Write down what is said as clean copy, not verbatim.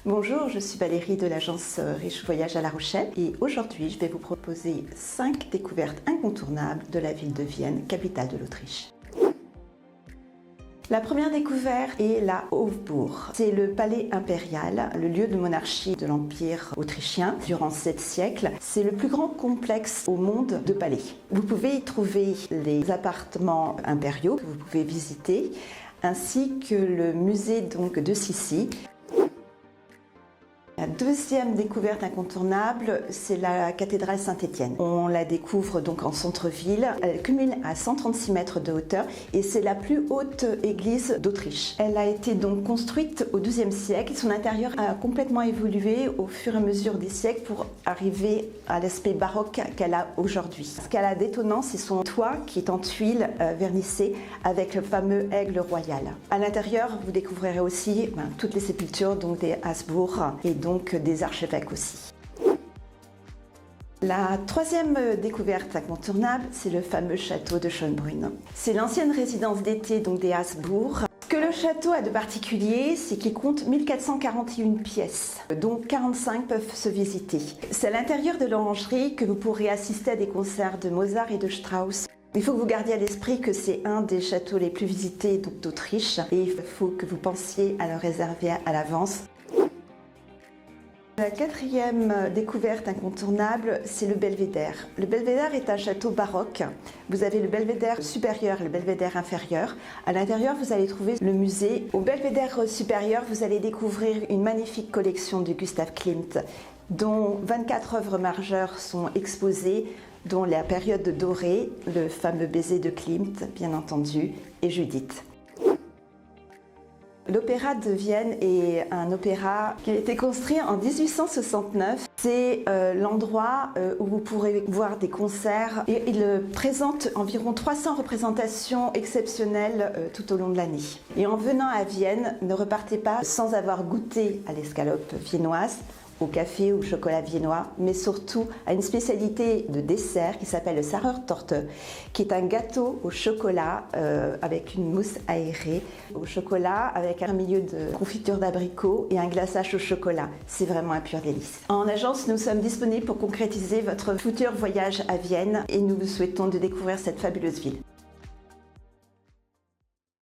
Bonjour, je suis Valérie de l'agence Riche Voyage à La Rochelle et aujourd'hui je vais vous proposer 5 découvertes incontournables de la ville de Vienne, capitale de l'Autriche. La première découverte est la Hofburg. C'est le palais impérial, le lieu de monarchie de l'Empire autrichien durant 7 siècles. C'est le plus grand complexe au monde de palais. Vous pouvez y trouver les appartements impériaux que vous pouvez visiter, ainsi que le musée de Sissi. La deuxième découverte incontournable, c'est la cathédrale Saint-Étienne. On la découvre donc en centre-ville. Elle culmine à 136 mètres de hauteur et c'est la plus haute église d'Autriche. Elle a été donc construite au XIIe siècle. Son intérieur a complètement évolué au fur et à mesure des siècles pour arriver à l'aspect baroque qu'elle a aujourd'hui. Ce qu'elle a d'étonnant, c'est son toit qui est en tuiles vernissées avec le fameux aigle royal. À l'intérieur, vous découvrirez aussi toutes les sépultures donc des Habsbourg et donc des archevêques aussi. La troisième découverte incontournable, c'est le fameux château de Schönbrunn. C'est l'ancienne résidence d'été des Habsbourg. Ce que le château a de particulier, c'est qu'il compte 1441 pièces, dont 45 peuvent se visiter. C'est à l'intérieur de l'orangerie que vous pourrez assister à des concerts de Mozart et de Strauss. Il faut que vous gardiez à l'esprit que c'est un des châteaux les plus visités d'Autriche et il faut que vous pensiez à le réserver à l'avance. La quatrième découverte incontournable, c'est le belvédère. Le belvédère est un château baroque. Vous avez le belvédère supérieur et le belvédère inférieur. À l'intérieur, vous allez trouver le musée. Au belvédère supérieur, vous allez découvrir une magnifique collection de Gustav Klimt, dont 24 œuvres majeures sont exposées, dont la période dorée, le fameux baiser de Klimt, bien entendu, et Judith. L'Opéra de Vienne est un opéra qui a été construit en 1869. C'est l'endroit où vous pourrez voir des concerts et il présente environ 300 représentations exceptionnelles tout au long de l'année. Et en venant à Vienne, ne repartez pas sans avoir goûté à l'escalope viennoise, au café ou au chocolat viennois, mais surtout à une spécialité de dessert qui s'appelle le Sarrertorte, qui est un gâteau au chocolat avec une mousse aérée au chocolat avec un milieu de confiture d'abricot et un glaçage au chocolat. C'est vraiment un pur délice. En agence, nous sommes disponibles pour concrétiser votre futur voyage à Vienne et nous vous souhaitons de découvrir cette fabuleuse ville.